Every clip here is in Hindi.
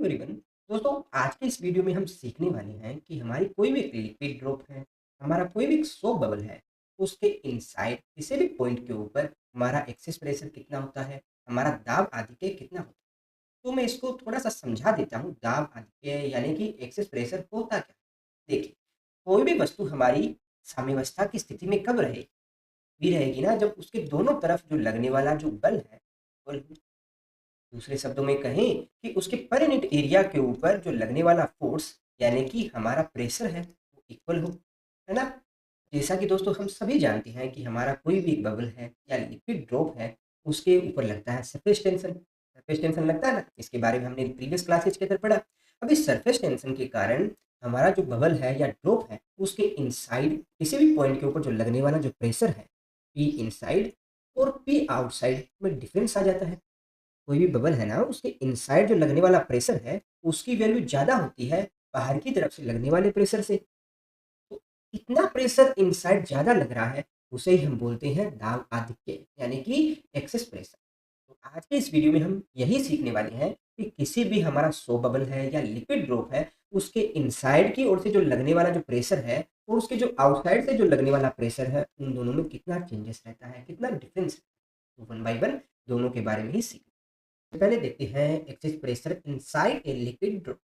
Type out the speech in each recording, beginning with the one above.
एवरीवन। दोस्तों, आज के इस वीडियो में हम सीखने वाले हैं कि हमारी कोई भी एक लिक्विड ड्रॉप है, हमारा कोई भी एक सोप बबल है, उसके इनसाइड किसी भी पॉइंट के ऊपर हमारा एक्सेस प्रेशर कितना होता है, हमारा दाब आधिक्य कितना होता है। तो मैं इसको थोड़ा-सा समझा देता हूँ, दाब आधिक्य यानी कि एक्सेस प्रेशर होता क्या है? देखिए, कोई भी वस्तु हमारी साम्यावस्था की स्थिति में कब रहेगी ना, जब उसके दोनों तरफ जो लगने वाला जो बल है, बल दूसरे शब्दों में कहें कि उसके पर यूनिट एरिया के ऊपर जो लगने वाला फोर्स यानी कि हमारा प्रेशर है वो इक्वल हो, है ना? जैसा कि दोस्तों हम सभी जानते हैं कि हमारा कोई भी एक बबल है या लिक्विड ड्रॉप है, उसके ऊपर लगता है सरफेस टेंशन। सरफेस टेंशन लगता है ना, इसके बारे में हमने प्रीवियस क्लासेज के अंदर पढ़ा। अब इस सरफेस टेंशन के कारण हमारा जो बबल है या ड्रॉप है, उसके इनसाइड किसी भी पॉइंट के ऊपर जो लगने वाला जो प्रेशर है, पी इनसाइड और पी आउटसाइड में डिफरेंस आ जाता है। कोई भी बबल है ना, उसके इनसाइड जो लगने वाला प्रेशर है, उसकी वैल्यू ज़्यादा होती है बाहर की तरफ से लगने वाले प्रेशर से। तो इतना प्रेशर इनसाइड ज़्यादा लग रहा है, उसे ही हम बोलते हैं दाब आधिक्य यानी कि एक्सेस प्रेशर। तो आज के इस वीडियो में हम यही सीखने वाले हैं कि किसी भी हमारा सो बबल है या लिक्विड ड्रॉप है, उसके इनसाइड की ओर से जो लगने वाला जो प्रेशर है और उसके जो आउटसाइड से जो लगने वाला प्रेशर है, उन दोनों में कितना चेंजेस रहता है, कितना डिफरेंस। तो वन बाय वन दोनों के बारे में ही सीखें। पहले देखते हैं excess pressure inside a liquid drop,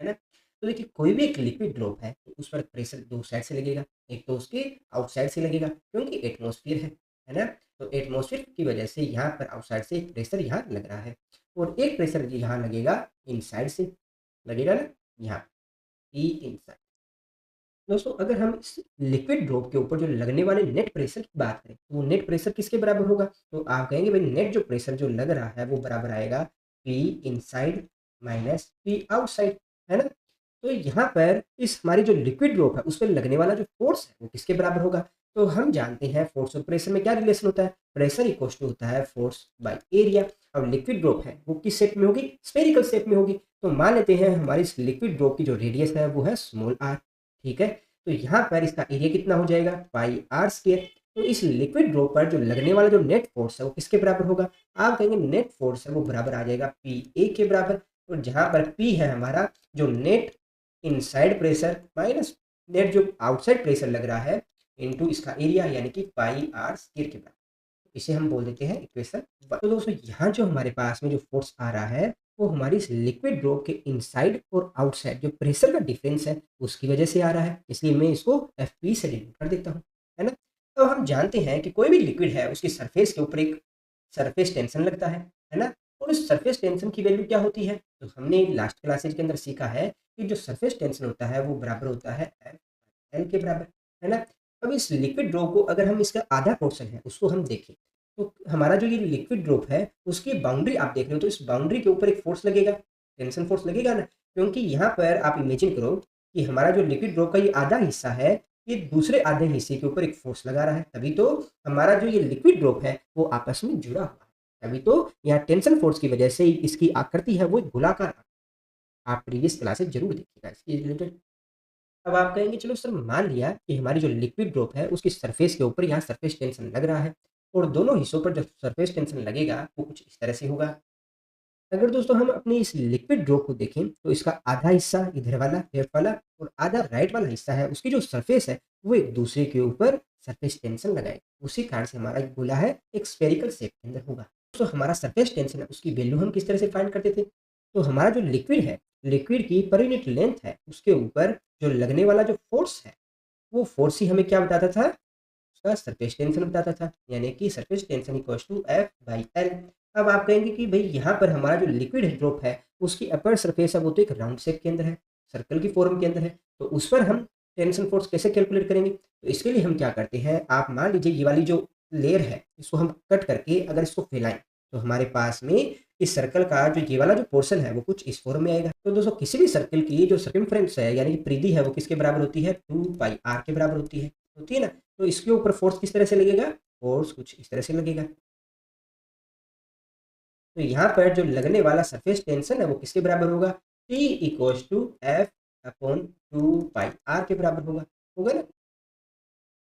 है ना? तो देखिए, कोई भी एक लिक्विड ड्रॉप है तो उस पर प्रेशर दो साइड से लगेगा। एक तो उसके आउटसाइड से लगेगा क्योंकि एटमॉस्फेयर है ना? तो एटमॉस्फेयर की वजह से यहाँ पर आउटसाइड से एक प्रेशर यहाँ लग रहा है और एक प्रेशर यहाँ लगेगा इनसाइड से, लगेगा ना, यहाँ ई इनसाइड। दोस्तों, अगर हम इस लिक्विड ड्रॉप के ऊपर जो लगने वाले नेट प्रेशर की बात करें, तो वो नेट प्रेशर किसके बराबर होगा? तो आप कहेंगे भाई नेट जो प्रेशर जो लग रहा है वो बराबर आएगा P inside minus P outside, है ना? तो यहाँ पर इस हमारी जो लिक्विड ड्रॉप है उस पे लगने वाला जो फोर्स है वो किसके बराबर होगा? तो हम जानते हैं फोर्स और प्रेशर में क्या रिलेशन होता है? प्रेशर इक्वल टू होता है फोर्स बाय एरिया। अब लिक्विड ड्रॉप है वो किस शेप में होगी? स्फेरिकल शेप में होगी। तो मान लेते हैं हमारी इस लिक्विड ड्रॉप की जो रेडियस है वो है स्मॉल आर, ठीक है? तो यहाँ पर इसका एरिया कितना हो जाएगा? पाई आर स्क्वायर। तो इस लिक्विड ड्रॉप पर जो लगने वाला जो नेट फोर्स है वो किसके बराबर होगा? आप कहेंगे नेट फोर्स है वो बराबर आ जाएगा पी ए के बराबर। तो जहाँ पर पी है हमारा जो net inside pressure minus net जो आउटसाइड प्रेशर लग रहा है इनटू इसका एरिया यानी कि पाई आर स्क्वायर के बराबर। इसे हम बोल देते हैं इक्वेशन 1। तो दोस्तों, यहाँ जो हमारे पास में जो फोर्स आ रहा है वो हमारी इस लिक्विड ड्रॉप के इनसाइड और आउटसाइड जो प्रेशर का डिफरेंस है उसकी वजह से आ रहा है, इसलिए मैं इसको एफ पी से डिनोट कर देता हूँ, है ना? तो हम जानते हैं कि कोई भी लिक्विड है उसकी सरफेस के ऊपर एक सरफेस टेंशन लगता है ना? और इस सरफेस टेंशन की वैल्यू क्या होती है? तो हमने लास्ट क्लासेज के अंदर सीखा है कि जो सरफेस टेंशन होता है वो बराबर होता है एफ एल के बराबर, है ना? अब इस लिक्विड ड्रॉप को अगर हम इसका आधा पोर्शन है उसको हम देखें, तो हमारा जो ये लिक्विड ड्रॉप है उसकी बाउंड्री आप देख रहे हो, तो इस बाउंड्री के ऊपर एक फोर्स लगेगा, टेंशन फोर्स लगेगा ना? क्योंकि यहाँ पर आप इमेजिन करो कि हमारा जो लिक्विड ड्रॉप का ये आधा हिस्सा है, ये दूसरे आधे हिस्से के ऊपर एक फोर्स लगा रहा है, तभी तो हमारा जो ये लिक्विड ड्रॉप है वो आपस में जुड़ा हुआ है। तभी तो यहाँ टेंशन फोर्स की वजह से इसकी आकृति है वो एक गोलाकार। आप प्रीवियस क्लासेस जरूर देखिएगा इसके रिलेटेड। अब आप कहेंगे चलो सर, मान लिया कि हमारी जो लिक्विड ड्रॉप है उसकी सरफेस के ऊपर यहाँ सरफेस टेंशन लग रहा है और दोनों हिस्सों पर जो सरफेस टेंशन लगेगा वो कुछ इस तरह से होगा। अगर दोस्तों हम अपनी इस लिक्विड ड्रॉप को देखें तो इसका आधा हिस्सा इधर वाला लेफ्ट वाला और आधा राइट वाला हिस्सा है, उसकी जो सरफेस है वो एक दूसरे के ऊपर सरफेस टेंशन लगाए, उसी कारण से हमारा एक गोला है एक स्फेरिकल शेप के अंदर होगा। तो हमारा सरफेस टेंशन है उसकी वैल्यू हम किस तरह से फाइंड करते थे? तो हमारा जो लिक्विड है, लिक्विड की पर यूनिट लेंथ है उसके ऊपर जो लगने वाला जो फोर्स है वो फोर्स ही हमें क्या बताता था? उसका सरफेस टेंशन बताता था, यानी कि surface tension equals to F by L. अब आप कहेंगे कि भाई यहाँ पर हमारा जो लिक्विड ड्रॉप है उसकी अपर सरफेस है वो तो एक राउंड शेप के अंदर है, सर्कल की फॉर्म के अंदर है, तो उस पर हम टेंशन फोर्स कैसे कैलकुलेट करेंगे? तो इसके लिए हम क्या करते हैं, आप मान लीजिए ये वाली जो लेयर है इसको हम कट करके अगर इसको फैलाएं तो हमारे पास में इस सर्कल का जो ये वाला जो पोर्शन है वो कुछ इस फॉर्म में आएगा। तो दोस्तों, किसी भी सर्कल की जो सर्कमफ्रेंस है यानी कि परिधि है वो किसके बराबर होती है? 2 पाई आर के बराबर होती है ना? तो इसके ऊपर फोर्स किस तरह से लगेगा? फोर्स कुछ इस तरह से लगेगा। तो यहाँ पर जो लगने वाला सरफेस टेंशन है वो किसके बराबर होगा? T equals to F upon 2 pi r के बराबर होगा ना?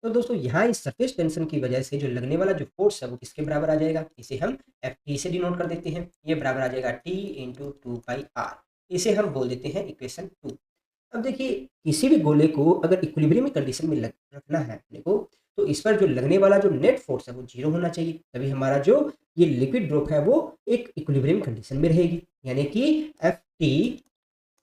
तो दोस्तों, यहाँ इस सरफेस टेंशन की वजह से जो लगने वाला जो फोर्स है वो किसके बराबर आ जाएगा? इसे हम एफ टी से डिनोट कर देते हैं। ये बराबर आ जाएगा टी इंटू 2 पाई आर। इसे हम बोल देते हैं इक्वेशन 2। अब देखिए किसी भी गोले को अगर इक्विलिब्रियम कंडीशन में रखना है अपने को, तो इस पर जो लगने वाला जो नेट फोर्स है वो 0 होना चाहिए। तभी हमारा जो ये लिक्विड ड्रॉप है वो एक इक्विलिब्रियम कंडीशन में रहेगी, यानी कि F T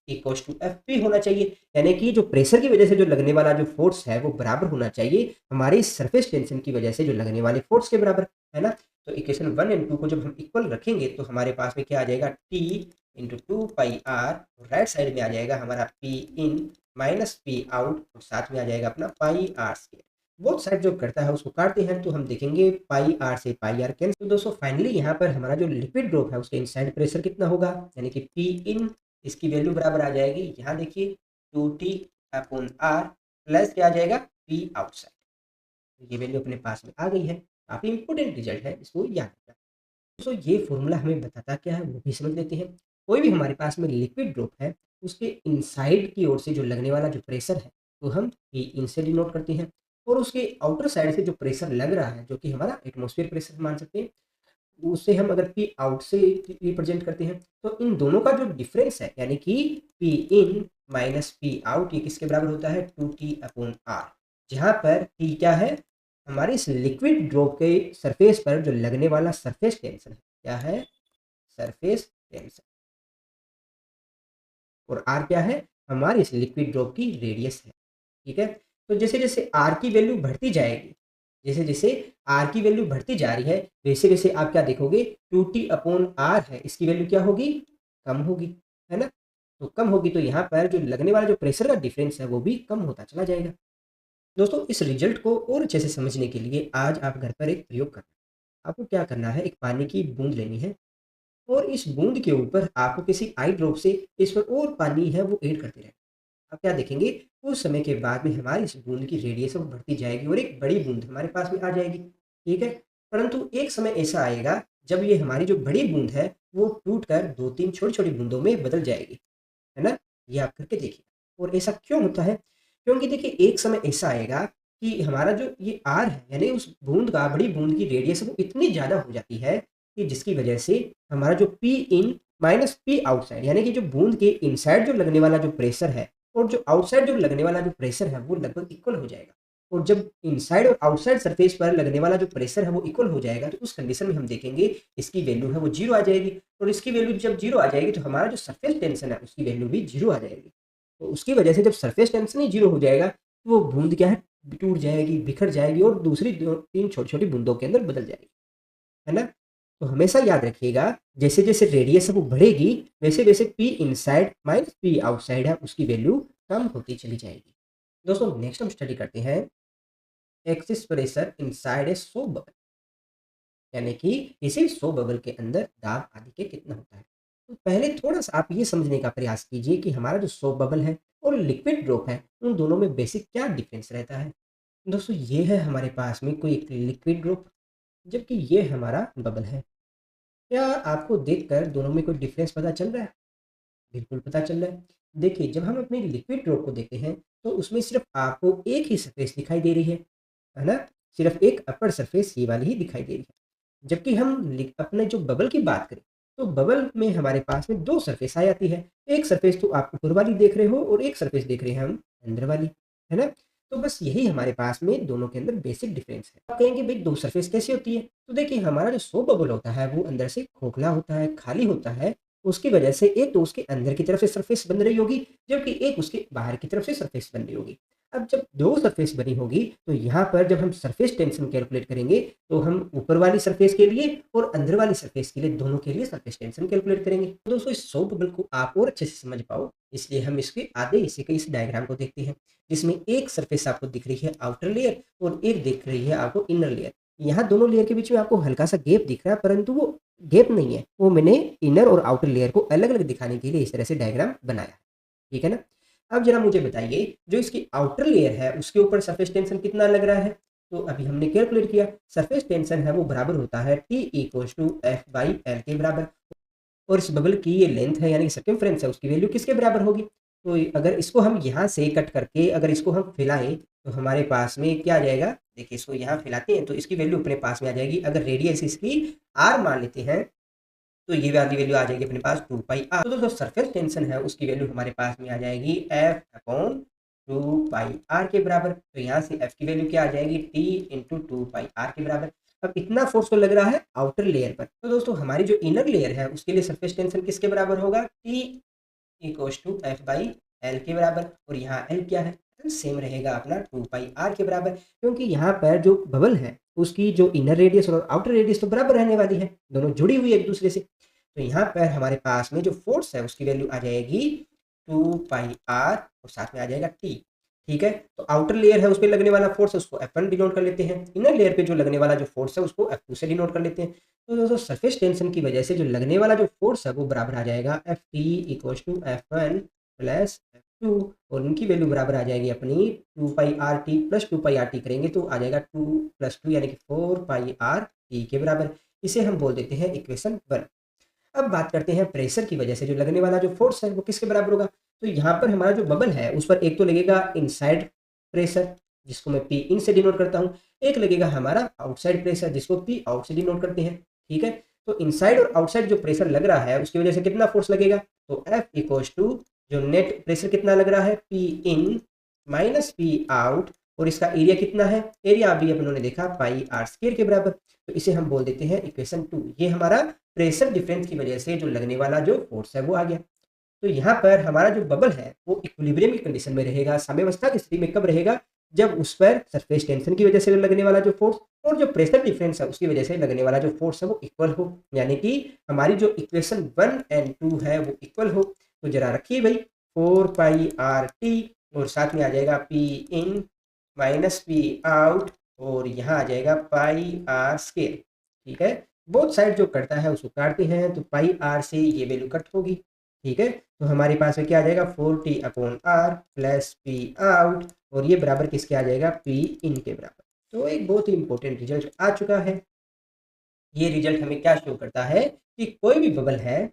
equal to F P होना चाहिए। यानी कि जो प्रेशर की वजह से जो लगने वाला जो फोर्स है वो बराबर होना चाहिए हमारी सरफेस टेंशन की वजह से जो लगने वाले फोर्स के बराबर, है ना। तो इक्वेशन 1 एंड 2 को जब हम इक्वल रखेंगे तो हमारे पास में क्या आ जाएगा, T into two pi r, right side में आ जाएगा हमारा P in minus P out, और साथ में आ जाएगा अपना pi r square. Both side जो करता है उसको काटते हैं तो हम देखेंगे पाई आर से पाई आर कैंसिल। तो दोस्तों फाइनली यहाँ पर हमारा जो लिक्विड ड्रॉप है उसके इनसाइड प्रेशर कितना होगा, यानी कि पी इन, इसकी वैल्यू बराबर आ जाएगी, यहाँ देखिए 2t अपॉन आर प्लस क्या आ जाएगा, पी आउटसाइड। ये वैल्यू अपने पास में आ गई है। काफी इंपोर्टेंट रिजल्ट है, इसको याद रखना। दोस्तों ये फॉर्मूला हमें बताता क्या है वो भी समझ लेते हैं। कोई भी हमारे पास में लिक्विड ड्रॉप है उसके इनसाइड की ओर से जो लगने वाला जो प्रेशर है तो हम पी इन से डिनोट करते हैं, और उसके आउटर साइड से जो प्रेशर लग रहा है जो कि हमारा एटमॉस्फेयर प्रेशर मान सकते हैं, उसे हम अगर पी आउट से रिप्रेजेंट करते हैं। तो इन दोनों का जो डिफरेंस है यानी कि P in minus P out, ये किसके बराबर होता है, 2t अपॉन आर, जहाँ पर टी क्या है, हमारे इस लिक्विड ड्रॉप के सरफेस पर जो लगने वाला सरफेस टेंशन है, क्या है, सरफेस टेंशन, और आर क्या है, हमारे इस लिक्विड ड्रॉप की रेडियस है। ठीक है। तो जैसे जैसे आर की वैल्यू बढ़ती जाएगी, जैसे जैसे आर की वैल्यू बढ़ती जा रही है, वैसे वैसे आप क्या देखोगे, 2t अपॉन आर है इसकी वैल्यू क्या होगी, कम होगी, है ना। तो कम होगी तो यहाँ पर जो लगने वाला जो प्रेशर का डिफरेंस है वो भी कम होता चला जाएगा। दोस्तों इस रिजल्ट को और अच्छे से समझने के लिए आज आप घर पर एक प्रयोग करना। आपको क्या करना है, एक पानी की बूंद लेनी है, और इस बूंद के ऊपर आपको किसी आई ड्रॉप से इस पर और पानी है वो ऐड करते रहना। आप क्या देखेंगे, कुछ समय के बाद में हमारी इस बूंद की रेडियस बढ़ती जाएगी और एक बड़ी बूंद हमारे पास में आ जाएगी। ठीक है। परंतु एक समय ऐसा आएगा जब ये हमारी जो बड़ी बूंद है वो टूट कर 2-3 छोटी-छोटी बूंदों में बदल जाएगी, है ना? ये आप करके देखिए। और ऐसा क्यों होता है? क्योंकि देखिए एक समय ऐसा आएगा कि हमारा जो ये आर है यानी उस बूंद का, बड़ी बूंद की रेडियस वो इतनी ज़्यादा हो जाती है कि जिसकी वजह से हमारा जो P in minus P outside, यानी कि जो बूंद के इनसाइड जो लगने वाला जो प्रेशर है और जो आउटसाइड जो लगने वाला जो प्रेशर है वो लगभग इक्वल हो जाएगा। और जब इनसाइड और आउटसाइड सरफेस पर लगने वाला जो प्रेशर है वो इक्वल हो जाएगा तो उस कंडीशन में हम देखेंगे इसकी वैल्यू है वो 0 आ जाएगी, और इसकी वैल्यू जब 0 आ जाएगी तो हमारा जो सरफेस टेंशन है उसकी वैल्यू भी 0 आ जाएगी। तो उसकी वजह से जब सरफेस टेंशन ही 0 हो जाएगा तो वो बूंद क्या है, टूट जाएगी, बिखर जाएगी और दूसरी 2-3 छोटी-छोटी बूंदों के अंदर बदल जाएगी, है ना? तो हमेशा याद रखिएगा जैसे-जैसे रेडियस है वो बढ़ेगी वैसे-वैसे P inside minus P outside है उसकी वैल्यू कम होती चली जाएगी। दोस्तों नेक्स्ट हम स्टडी करते हैं axis pressure inside a soap bubble, यानी कि किसी सोप बबल के अंदर दाब आदि के कितना होता है। तो पहले थोड़ा-सा आप ये समझने का प्रयास कीजिए कि हमारा जो सोप बबल है और लिक्विड ड्रॉप है उन दोनों में बेसिक क्या डिफरेंस रहता है। दोस्तों ये है हमारे पास में कोई एक लिक्विड ड्रॉप, जबकि ये हमारा बबल है। क्या आपको देखकर दोनों में कोई डिफरेंस पता चल रहा है? बिल्कुल पता चल रहा है। देखिए जब हम अपने लिक्विड ड्रॉप को देखते हैं तो उसमें सिर्फ़ आपको एक ही सरफेस दिखाई दे रही है ना? सिर्फ़ एक अपर सरफेस ये वाली ही दिखाई दे रही है। जबकि हम अपने जो बबल की बात करें, तो बबल में हमारे पास में 2 सरफेस आ जाती है। एक सरफेस तो आप ऊपर वाली देख रहे हो और एक सरफेस देख रहे हैं हम अंदर वाली, है ना? तो बस यही हमारे पास में दोनों के अंदर बेसिक डिफरेंस है। आप कहेंगे भई 2 सरफेस कैसी होती है? तो देखिए हमारा जो सोप बबल होता है वो अंदर से खोखला होता है, खाली होता है। उसकी वजह से एक तो उसके अंदर की तरफ से सरफेस बन रही होगी, जबकि एक उसके बाहर की तरफ से सरफेस बन रही होगी। अब जब 2 सरफेस बनी होगी, तो यहाँ पर जब हम सरफेस टेंशन कैलकुलेट करेंगे, तो हम ऊपर वाली सरफेस के लिए और अंदर वाली सरफेस के लिए, दोनों के लिए सरफेस टेंशन कैलकुलेट करेंगे। तो दोस्तों इस सोप बबल को आप और अच्छे से समझ पाओ, इसलिए हम इसके आधे हिस्से के इस डायग्राम को देखते हैं, जिसमें एक सरफेस आपको दिख रही है आउटर लेयर और एक दिख रही है आपको इनर लेयर। यहाँ दोनों लेयर के बीच में आपको हल्का-सा गैप दिख रहा है, परंतु वो गैप नहीं है, वो मैंने इनर और आउटर लेयर को अलग-अलग दिखाने के लिए इस तरह से डायग्राम बनाया है। ठीक है ना? अब ज़रा मुझे बताइए जो इसकी आउटर लेयर है उसके ऊपर सरफेस टेंशन कितना लग रहा है? तो अभी हमने कैलकुलेट किया, सरफेस टेंशन है वो बराबर होता है T इक्वल्स टू F/L के बराबर, और इस बबल की ये लेंथ है यानी सर्कमफ्रेंस है उसकी वैल्यू किसके बराबर होगी? तो अगर इसको हम यहाँ से कट करके अगर इसको हम फैलाएँ तो हमारे पास में क्या आ जाएगा? देखिए इसको यहाँ फैलाते हैं तो इसकी वैल्यू अपने पास में आ जाएगी। अगर रेडियस इसकी r मान लेते हैं तो ये वाली वैल्यू आ जाएगी अपने पास 2 पाई आर। तो जो सरफेस टेंशन है उसकी वैल्यू हमारे पास में आ जाएगी एफ अपॉन 2 पाई आर के बराबर। तो यहाँ से एफ की वैल्यू क्या आ जाएगी, टी इंटू 2 पाई आर के बराबर। अब इतना फोर्स तो लग रहा है आउटर लेयर पर, तो दोस्तों हमारी जो इनर लेयर है उसके लिए सरफेस टेंशन किसके बराबर होगा, T equals to F by L के बराबर। और यहाँ एल क्या है, सेम रहेगा अपना 2 पाई आर के बराबर, क्योंकि यहाँ पर जो बबल है उसकी जो इनर रेडियस और आउटर रेडियस तो बराबर रहने वाली है, दोनों जुड़ी हुई है एक दूसरे से। तो यहाँ पर हमारे पास में जो फोर्स है उसकी वैल्यू आ जाएगी 2 पाई आर और साथ में आ जाएगा टी। ठीक है, तो आउटर लेयर है उस पर लगने वाला फोर्स है उसको F1 डिनोट कर लेते हैं, इनर लेयर पे जो लगने वाला जो फोर्स है उसको F2 से डिनोट कर लेते हैं। तो दोस्तों सरफेस टेंशन की वजह से जो लगने वाला जो फोर्स है वो बराबर आ जाएगा F T equal to F1 plus F2, और उनकी वैल्यू बराबर आ जाएगी अपनी 2 pi r T plus 2 pi r T करेंगे तो आ जाएगा 2 प्लस 2 यानी कि 4 पाई आर टी के बराबर। इसे हम बोल देते हैं इक्वेशन 1। अब बात करते हैं प्रेशर की वजह से जो लगने वाला जो फोर्स है वो किसके बराबर होगा। तो यहाँ पर हमारा जो बबल है उस पर एक तो लगेगा इनसाइड प्रेशर जिसको मैं पी इन से डिनोट करता हूँ, एक लगेगा हमारा आउटसाइड प्रेशर जिसको पी आउट से डिनोट करते हैं। ठीक है, तो इनसाइड और आउटसाइड जो प्रेशर लग रहा है उसकी वजह से कितना फोर्स लगेगा, तो एफ इक्वल्स टू जो नेट प्रेशर कितना लग रहा है P in minus P out, और इसका एरिया कितना है, एरिया अभी अपनों ने देखा पाई आर स्क्वायर के बराबर। तो इसे हम बोल देते हैं इक्वेशन 2। ये हमारा प्रेशर डिफरेंस की वजह से जो लगने वाला जो फोर्स है वो आ गया। तो यहाँ पर हमारा जो बबल है वो इक्विलिब्रियम की कंडीशन में रहेगा, साम्यावस्था की स्थिति में कब रहेगा, जब उस पर सरफेस टेंशन की वजह से लगने वाला जो फोर्स और जो प्रेशर डिफरेंस है उसकी वजह से लगने वाला जो फोर्स है वो इक्वल हो, यानी कि हमारी जो इक्वेशन 1 एंड 2 है वो इक्वल हो। तो जरा रखिए भाई 4 पाई आर टी और साथ में आ जाएगा P in minus P out और यहाँ आ जाएगा पाई आर स्क्वायर। ठीक है, बोथ साइड जो कटता है उसको काटते हैं तो पाई आर से ये वैल्यू कट होगी। ठीक है, तो हमारे पास में क्या आ जाएगा 4t upon r plus P out, और ये बराबर किसके आ जाएगा पी इन के बराबर। तो एक बहुत ही इंपॉर्टेंट रिजल्ट आ चुका है। ये रिजल्ट हमें क्या शो करता है कि कोई भी बबल है,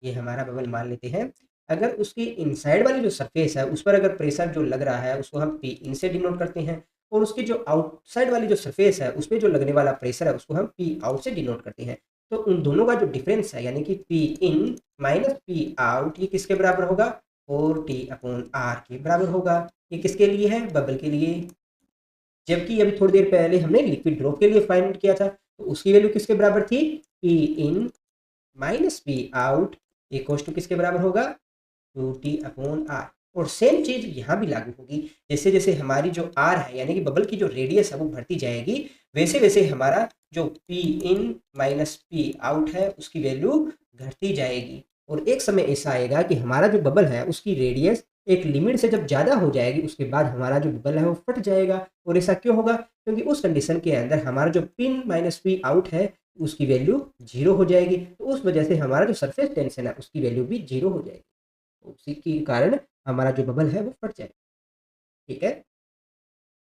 ये हमारा बबल मान लेते हैं, अगर उसकी इनसाइड वाली जो सरफेस है उस पर अगर प्रेशर जो लग रहा है उसको हम पी इन से डिनोट करते हैं, और उसकी जो आउटसाइड वाली जो सरफेस है उस पर जो लगने वाला प्रेशर है उसको हम पी आउट से डिनोट करते हैं। तो उन दोनों का जो डिफरेंस है यानी कि P in minus P out ये किसके बराबर होगा, 4t अपॉन आर के बराबर होगा। ये किसके लिए है, बबल के लिए। जबकि अभी थोड़ी देर पहले हमने लिक्विड ड्रॉप के लिए फाइंड किया था, तो उसकी वैल्यू किसके बराबर थी, P in minus P out equals to किसके बराबर होगा, 2t अपॉन आर। और सेम चीज यहाँ भी लागू होगी, जैसे जैसे हमारी जो आर है यानी कि बबल की जो रेडियस है वो बढ़ती जाएगी, वैसे वैसे हमारा जो P in minus P out है उसकी वैल्यू घटती जाएगी। और एक समय ऐसा आएगा कि हमारा जो बबल है उसकी रेडियस एक लिमिट से जब ज़्यादा हो जाएगी उसके बाद हमारा जो बबल है वो फट जाएगा। और ऐसा क्यों होगा, क्योंकि उस कंडीशन के अंदर हमारा जो पिन माइनस पी आउट है उसकी वैल्यू 0 हो जाएगी, तो उस वजह से हमारा जो सरफेस टेंशन है उसकी वैल्यू भी 0 हो जाएगी। तो उसी के कारण हमारा जो बबल है वो फट जाएगा। ठीक है।